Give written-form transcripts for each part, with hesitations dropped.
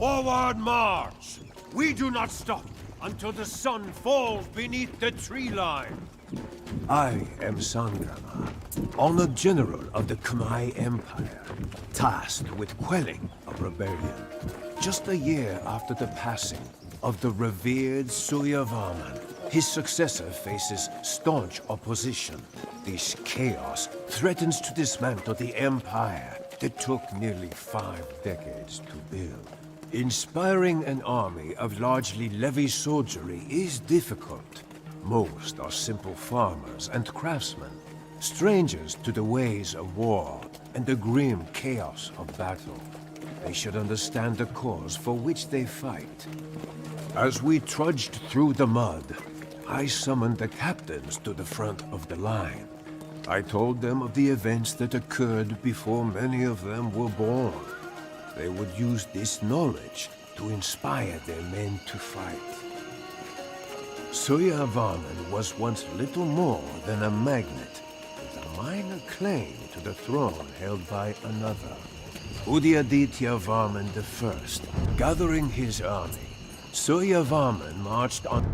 Forward march! We do not stop until the sun falls beneath the tree line. I am Sangrama, honored general of the Khmer Empire, tasked with quelling a rebellion. Just a year after the passing of the revered Surьяварман, his successor faces staunch opposition. This chaos threatens to dismantle the empire that took nearly 5 decades to build. Inspiring an army of largely levy soldiery is difficult. Most are simple farmers and craftsmen, strangers to the ways of war and the grim chaos of battle. They should understand the cause for which they fight. As we trudged through the mud, I summoned the captains to the front of the line. I told them of the events that occurred before many of them were born. They would use this knowledge to inspire their men to fight. Surьяварман was once little more than a magnet, with a minor claim to the throne held by another. Udayaditya-varman I, gathering his army, Surьяварман marched on...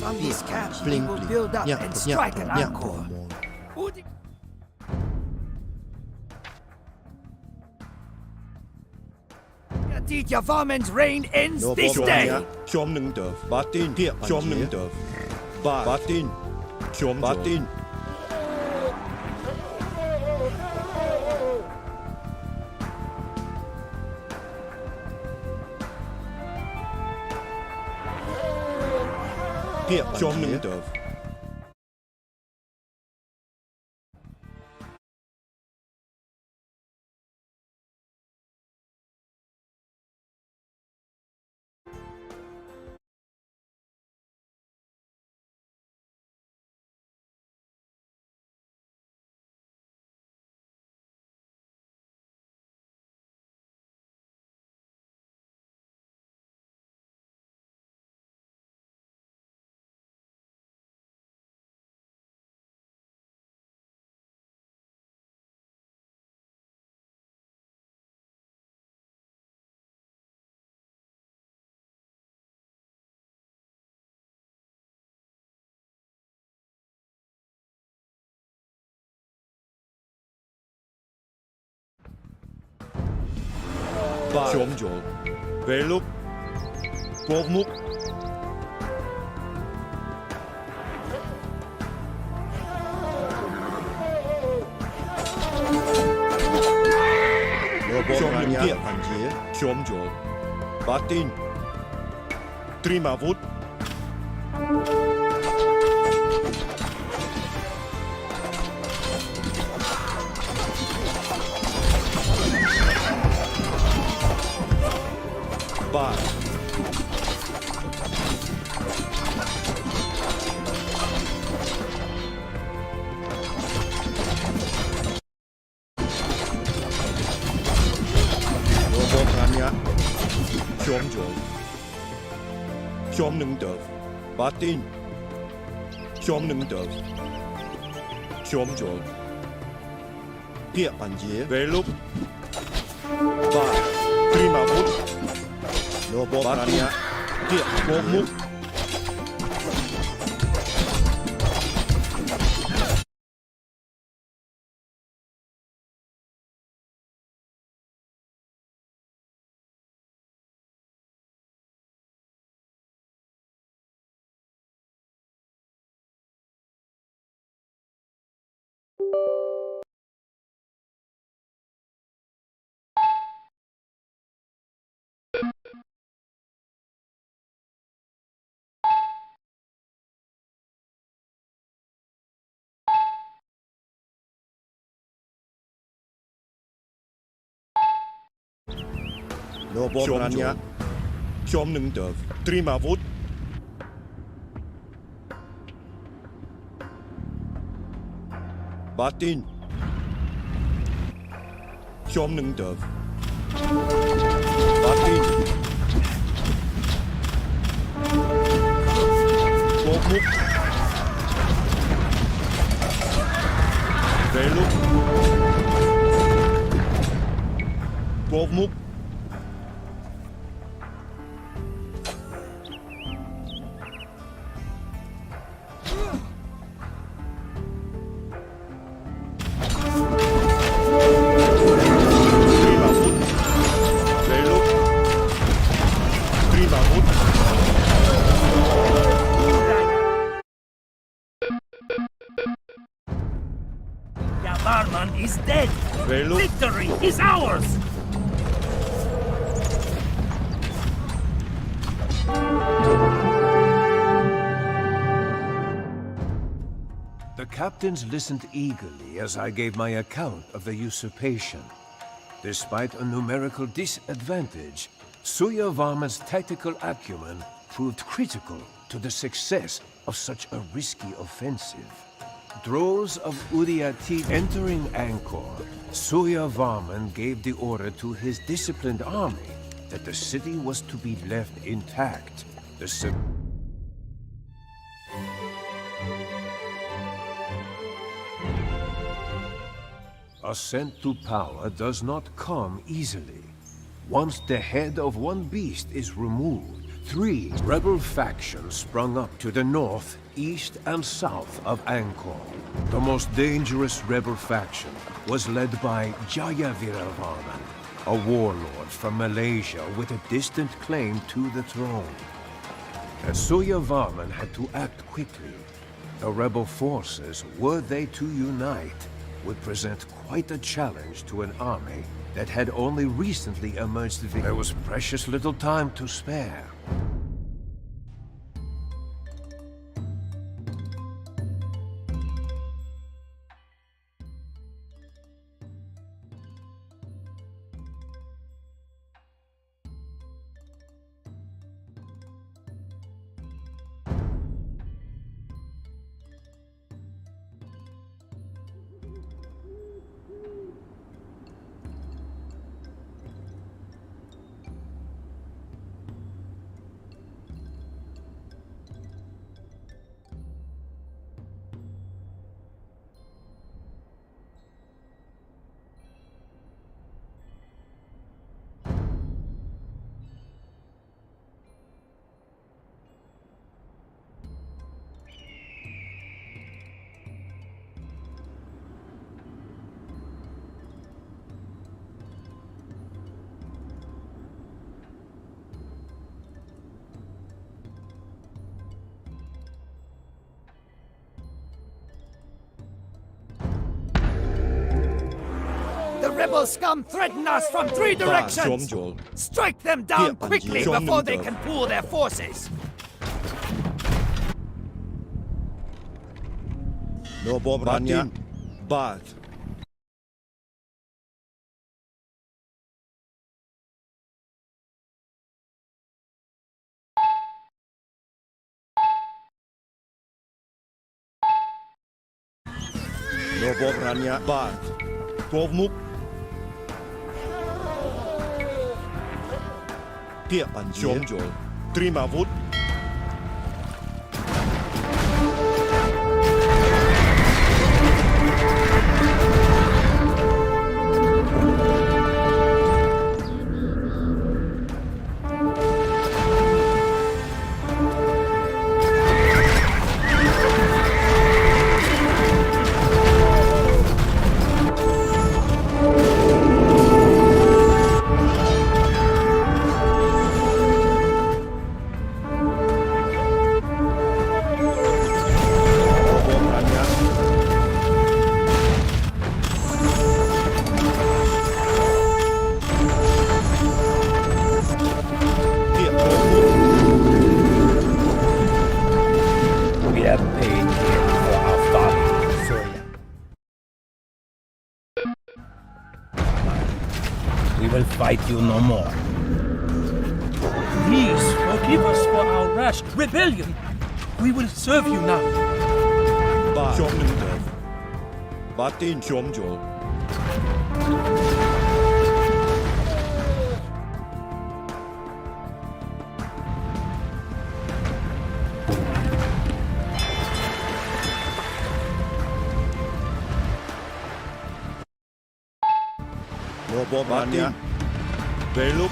From this camp, we will build up and strike an encore. Udayaditya-varman's reign ends this day. Về lúc Quốc mục Chom lưng địa phản chế Chom chỗ Bá tin Trima vút Ba Chom chỗ Chom nâng đợt Bá tin Chóm nâng đợt Chóm chồn Địa bản dế Về lúc Ba Prima vút Lô bó bà tia Địa bó múc Lô bó bà tia Chóm nâng đợt Prima vút Bà tin Chóm nâng đợt Bà tin Bó múc Về lúc Bó múc Surьявarman is dead! Về lúc Victory is ours! The captains listened eagerly as I gave my account of the usurpation. Despite a numerical disadvantage, Surьяварman's tactical acumen proved critical to the success of such a risky offensive. Droves of Uriyati entering Angkor, Surьяварman gave the order to his disciplined army that the city was to be left intact. The ascent to power does not come easily. Once the head of one beast is removed, 3 rebel factions sprung up to the north, east, and south of Angkor. The most dangerous rebel faction was led by Jayaviravaman, a warlord from Malaysia with a distant claim to the throne. As Surьяварman had to act quickly, the rebel forces, were they to unite, would present quite a challenge to an army that had only recently emerged. There was precious little time to spare. The rebel scum threaten us from 3 directions! Strike them down quickly before they can pool their forces! Lô bó bà tia Bà Lô bó bà tia Bà Bó múc Địa bản dế Prima vút we will fight you no more. Please forgive us for our rash rebellion. We will serve you now. Ba Chomendorf. Batin Chomjol. Robo Batin. Velup.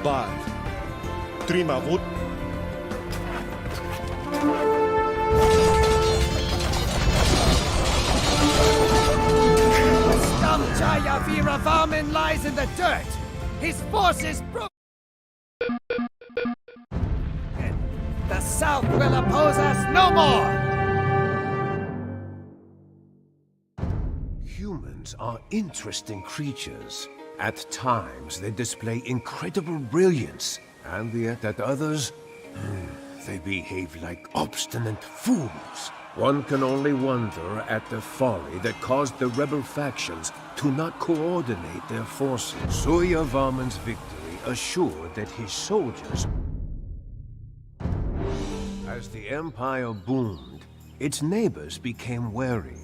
Ba Trimavut. Surьявarmar lies in the dirt. His forces broken. The South will oppose us no more. Humans are interesting creatures. At times, they display incredible brilliance, and yet at others, they behave like obstinate fools. One can only wonder at the folly that caused the rebel factions to not coordinate their forces. Surьyavarman's victory assured that his soldiers... As the Empire boomed, its neighbors became wary.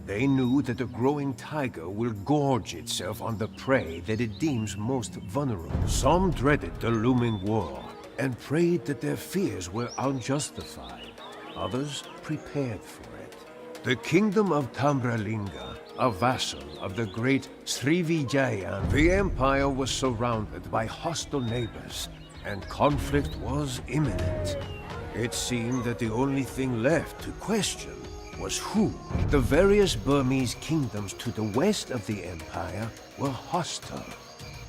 They knew that the growing tiger will gorge itself on the prey that it deems most vulnerable. Some dreaded the looming war and prayed that their fears were unjustified. Others prepared for it. The kingdom of Tambralinga, a vassal of the great Srivijayan, the empire was surrounded by hostile neighbors, and conflict was imminent. It seemed that the only thing left to question was who. The various Burmese kingdoms to the west of the empire were hostile,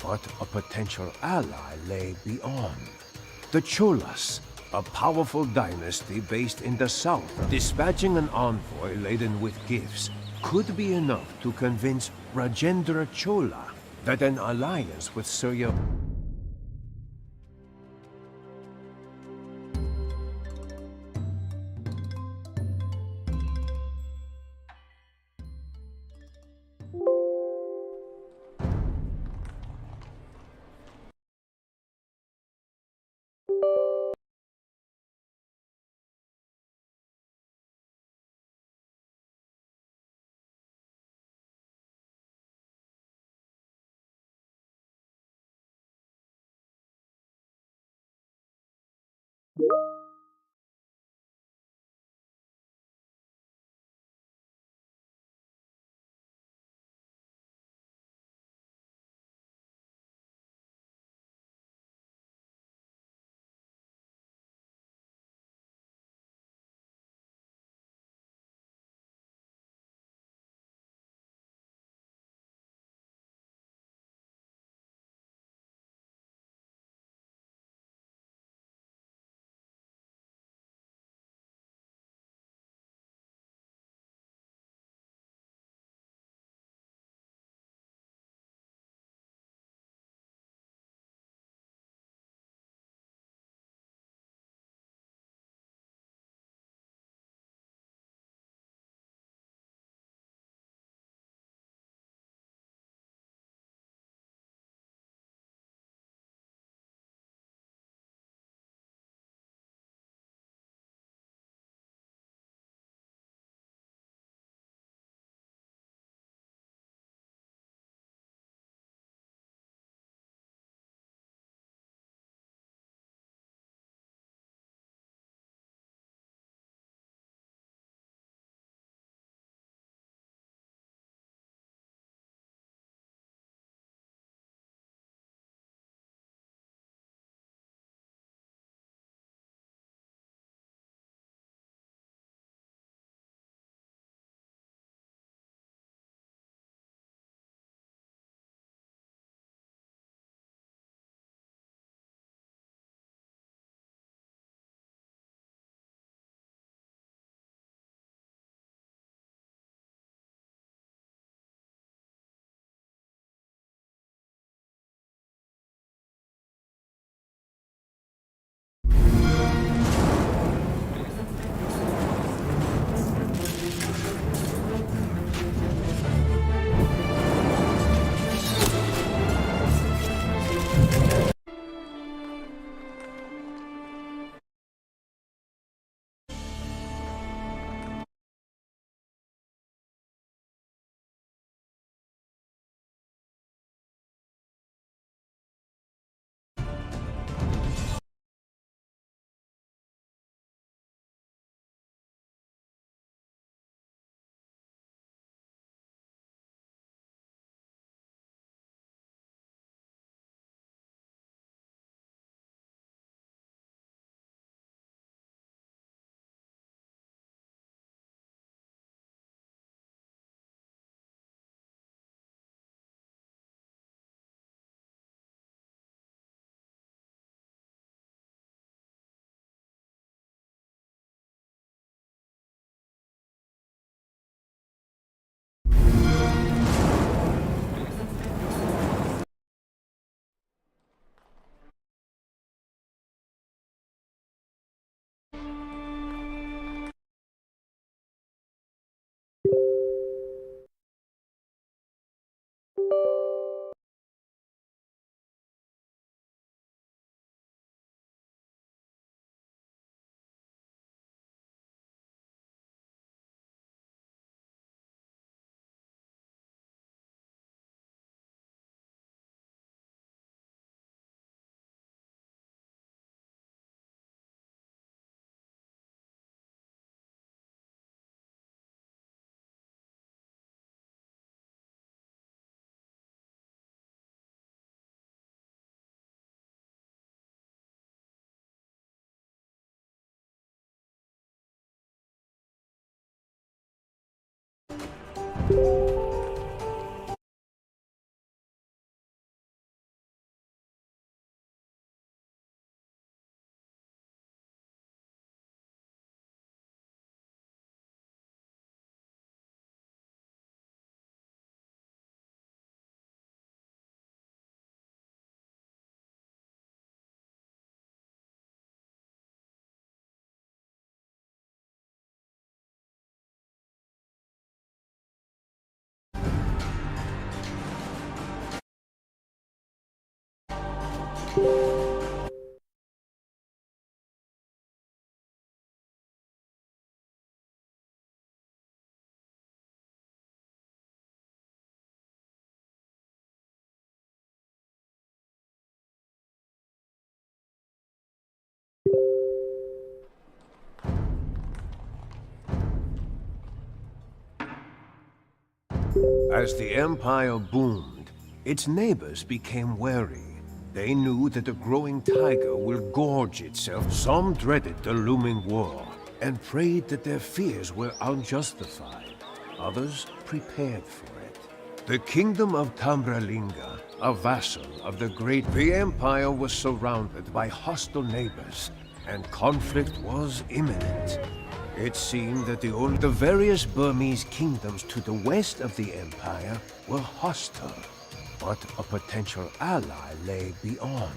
but a potential ally lay beyond. The Cholas, a powerful dynasty based in the south, dispatching an envoy laden with gifts, could be enough to convince Rajendra Chola that an alliance with Surya As the Empire boomed, its neighbors became wary. They knew that the growing tiger will gorge itself. Some dreaded the looming war and prayed that their fears were unjustified. Others prepared for it. The kingdom of Tambralinga, a vassal of the great... The Empire was surrounded by hostile neighbors, and conflict was imminent. It seemed that the various Burmese kingdoms to the west of the Empire were hostile, but a potential ally lay beyond.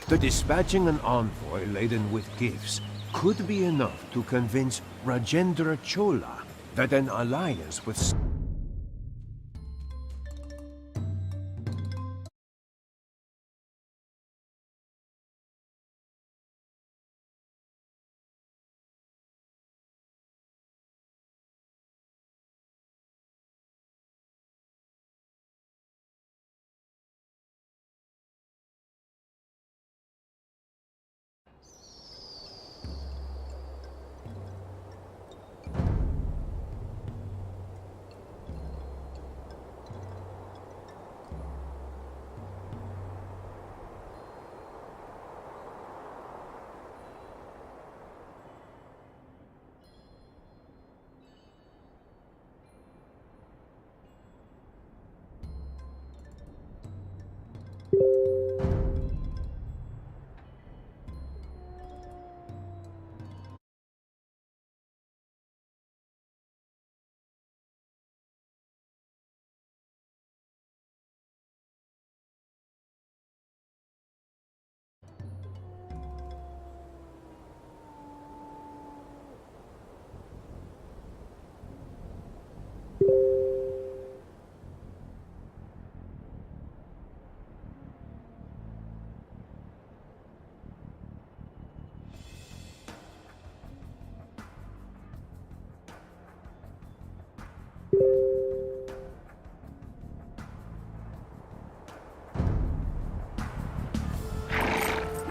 The dispatching an envoy laden with gifts could be enough to convince Rajendra Chola that an alliance with...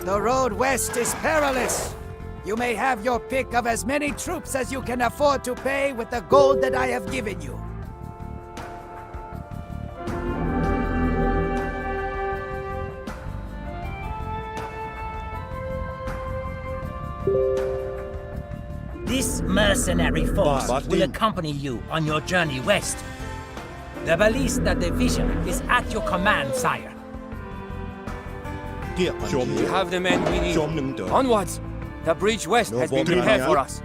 The road west is perilous. You may have your pick of as many troops as you can afford to pay with the gold that I have given you. This mercenary force will accompany you on your journey west. The Ballista division is at your command, sire. We have the men we need. Onwards! The bridge west has been prepared for us.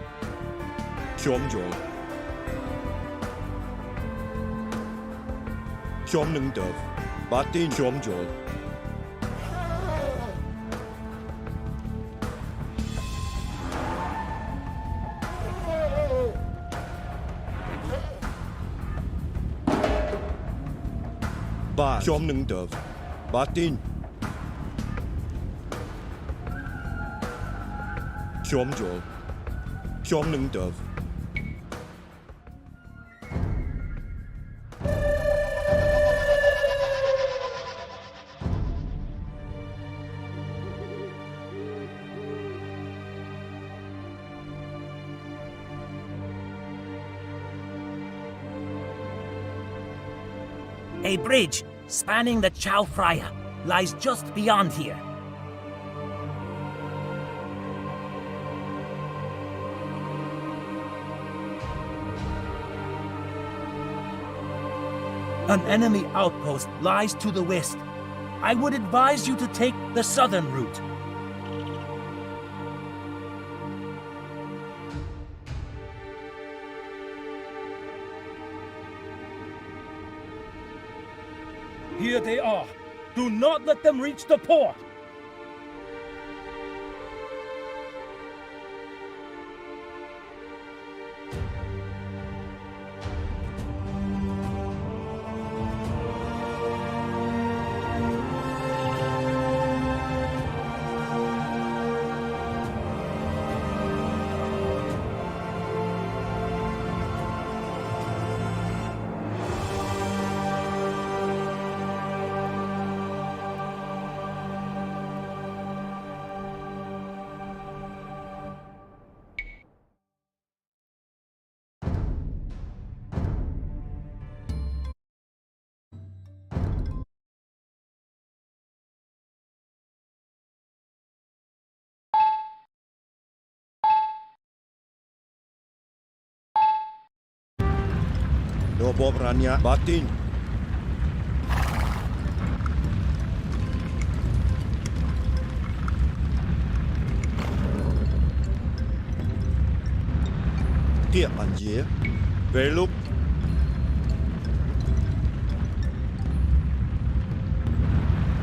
A bridge spanning the Chao Phraya lies just beyond here. An enemy outpost lies to the west. I would advise you to take the southern route. Here they are. Do not let them reach the port. Nobobrania batin. Tiệm bản dĩa. Về lúc.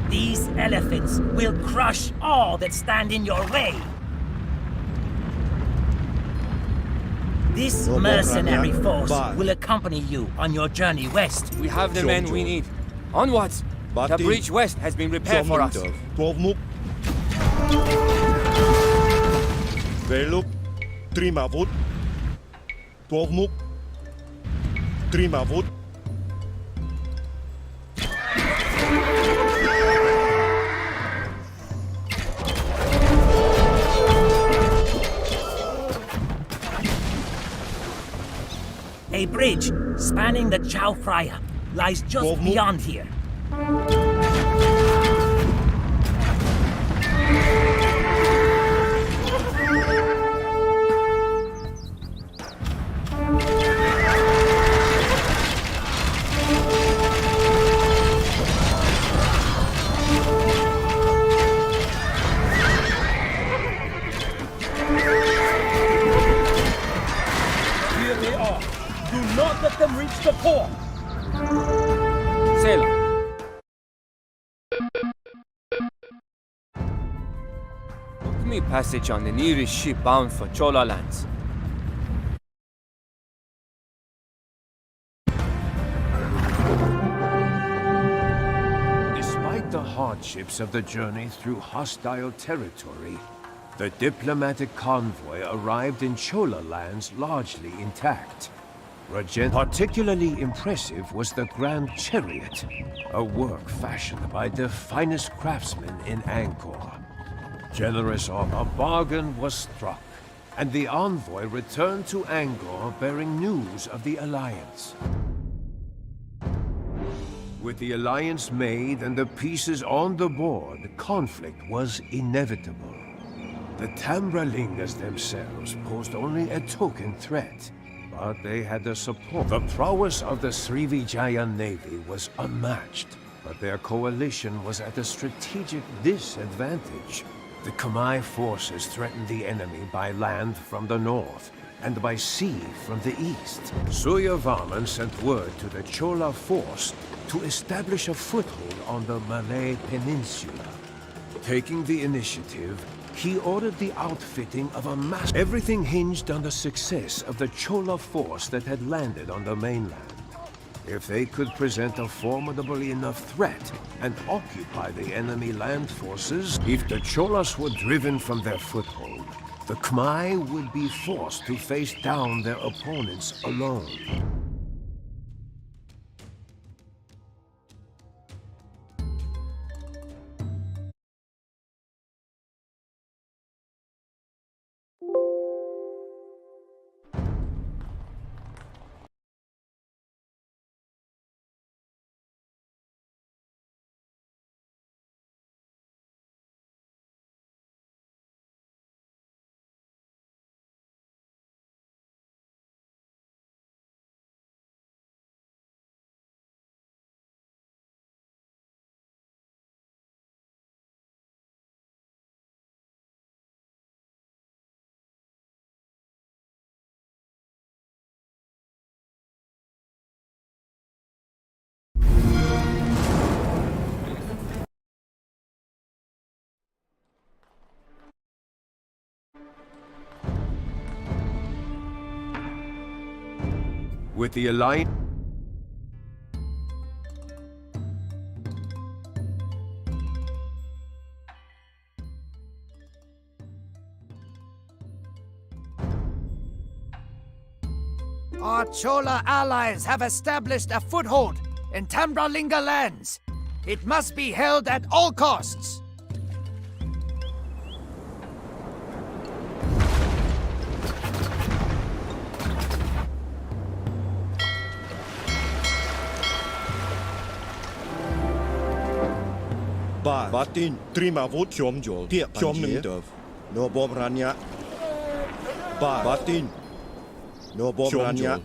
These elephants will crush all that stand in your way. This mercenary force will accompany you on your journey west. We have the men we need. Onwards! The breach west has been repaired for us. Về lúc. Trima vút. Mục. Trima vút. A bridge spanning the Chao Phraya lies just beyond here. Here they are. Do not let them reach the port. Sailor. Book me passage on the nearest ship bound for Chola lands. Despite the hardships of the journey through hostile territory, the diplomatic convoy arrived in Chola lands largely intact. Particularly impressive was the Grand Chariot, a work fashioned by the finest craftsmen in Angkor. Generous offer, a bargain was struck, and the envoy returned to Angkor bearing news of the alliance. With the alliance made and the pieces on the board, conflict was inevitable. The Tambralingas themselves posed only a token threat, but they had the support. The prowess of the Srivijaya Navy was unmatched, but their coalition was at a strategic disadvantage. The Khmer forces threatened the enemy by land from the north, and by sea from the east. Surьяварман sent word to the Chola force to establish a foothold on the Malay Peninsula. Taking the initiative, he ordered the outfitting of a mass. Everything hinged on the success of the Chola force that had landed on the mainland. If they could present a formidable enough threat and occupy the enemy land forces, if the Cholas were driven from their foothold, the Khmer would be forced to face down their opponents alone. with the alliance. Our Chola allies have established a foothold in Tambralinga lands. It must be held at all costs. Batin, terima vot Chomjol, Chom Nungdov, no Bob Rania. Batin, no Bob Rania.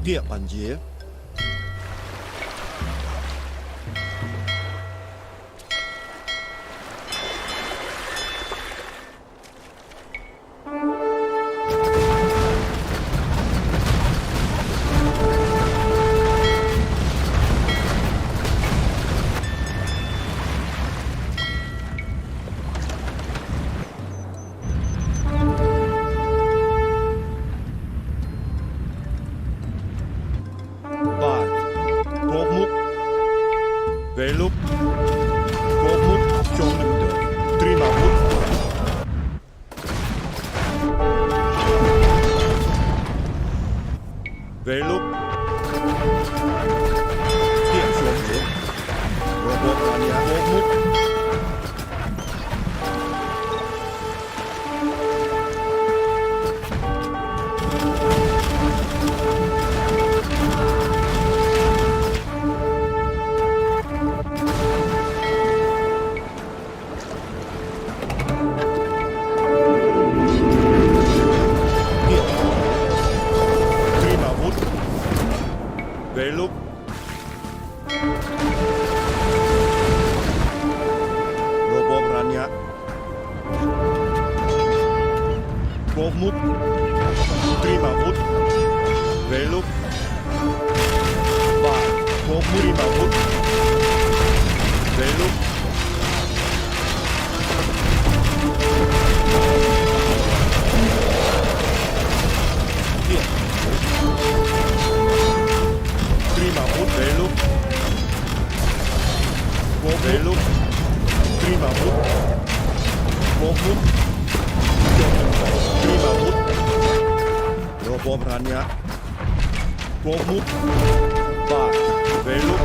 Địa bản dế. Velop, Gomut, Chomende, Trimavut. Velop, Tiệm Chomende, Robot Rania, Gomut. Velop, Robot Rania, Gomut, Trimavut, Velop, Gomut, Trimavut, Velop. Terima vút. Một vút. Chôm lưng đỏ. Terima vút. Nô bom rania. Một vút. Ba. Về lúc.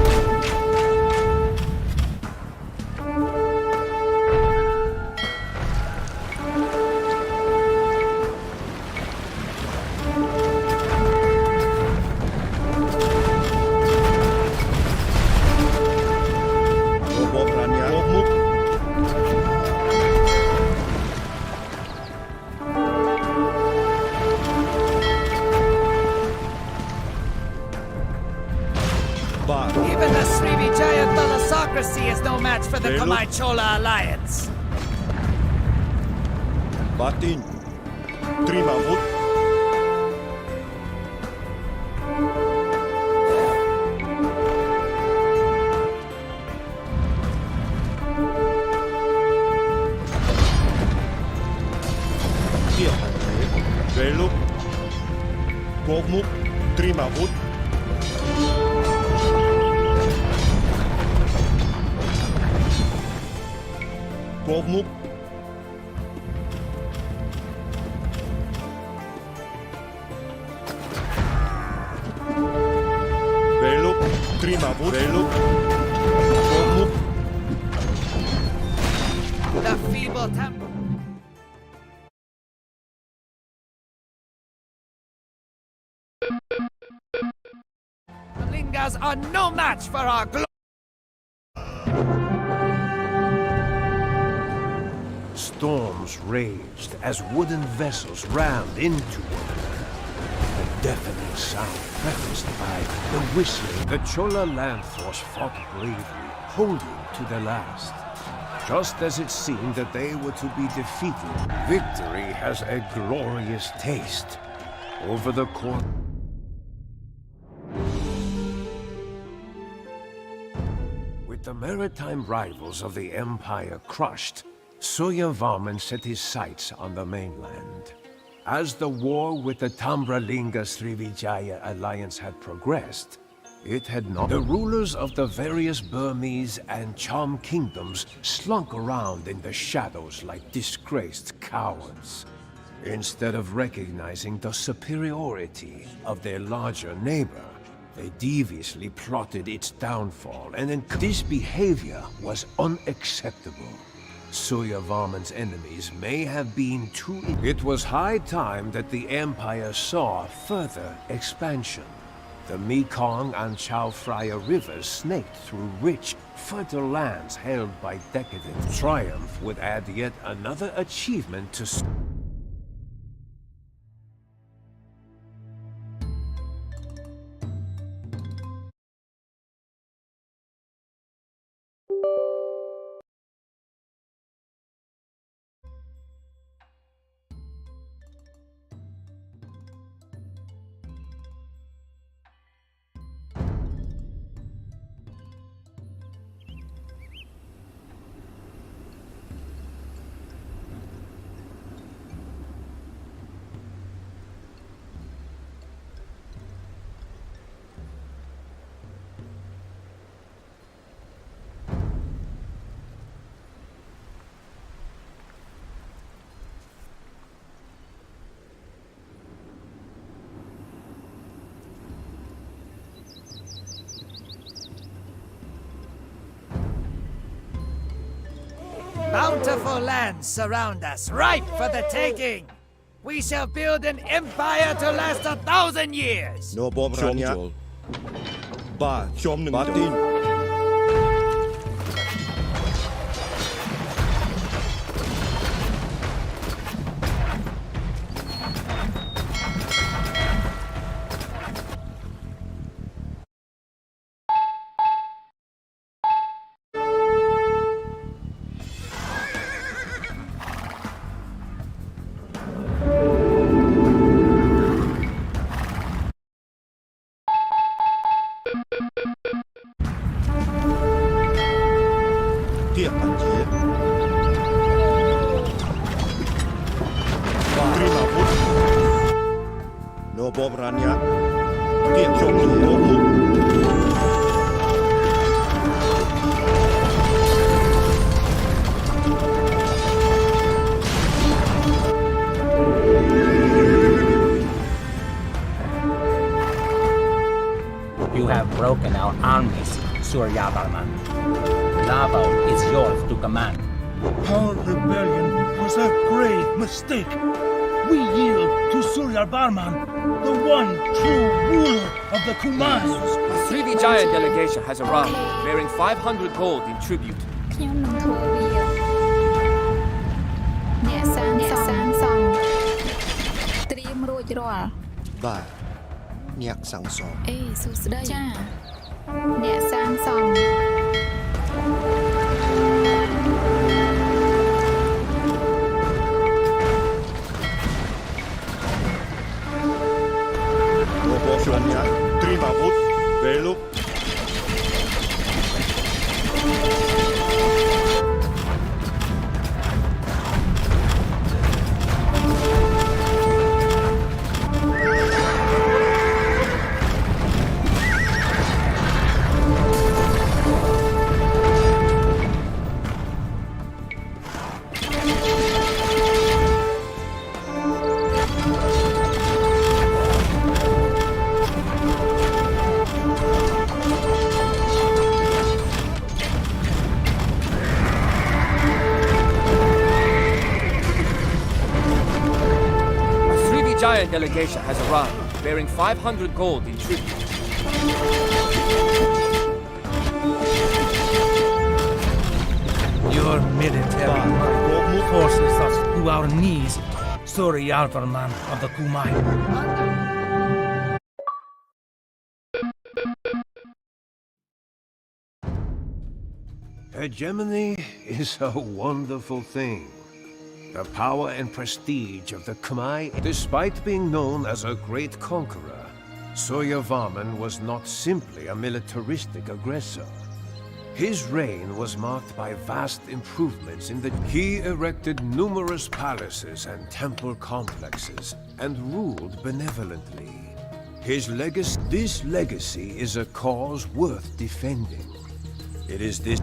Even the Srivijaya Thalassocracy is no match for the Khmer Chola alliance. Batin. Terima vút. Tiếp hành thế. Về lúc. Một mục. Terima vút. Một mục. Về lúc. Terima vút. Về lúc. Một mục. The feeble temper. The Lingas are no match for our Storms raged as wooden vessels rammed into one another. A deafening sound prefaced by the whistling. The Chola land force fought bravely, holding to the last. Just as it seemed that they were to be defeated, victory has a glorious taste. Over the course. With the maritime rivals of the Empire crushed, Surьяварман set his sights on the mainland. As the war with the Tambralinga-Srivijaya alliance had progressed, it had not. The rulers of the various Burmese and Cham kingdoms slunk around in the shadows like disgraced cowards. Instead of recognizing the superiority of their larger neighbor, they deviously plotted its downfall, and this behavior was unacceptable. Surьяварман's enemies may have been too. It was high time that the Empire saw further expansion. The Mekong and Chao Phraya rivers snaked through rich, fertile lands held by decadent. Triumph would add yet another achievement to. Bountiful lands surround us, ripe for the taking. We shall build an empire to last 1,000 years. Nô bom rania. Ba. Chôm lưng đỏ. Batin. Tiếp hành chế. Terima vút. Nô bom rania. Tiếp chôm lưng đỏ. armies, Surьyavarman. Lavo is yours to command. Our rebellion was a grave mistake. We yield to Surьyavarman, the one true ruler of the Khmer. The 3 giant delegation has arrived, bearing 500 gold in tribute. ខ្ញុំនឹងធ្វើវាអ្នកសាងសង់ត្រៀមរួចរាល់ បាទអ្នកសាងសង់ អេសួស្ដីចាអ្នកសាងសង់ Robošovania, terima vod, veluk. Giant delegation has arrived, bearing 500 gold in tribute. Your military might forces us to our knees, Surьyavarman of the Khmer. Hegemony is a wonderful thing. The power and prestige of the Khmer, despite being known as a great conqueror, Surьyavarman was not simply a militaristic aggressor. His reign was marked by vast improvements in the... He erected numerous palaces and temple complexes and ruled benevolently. This legacy is a cause worth defending. It is this...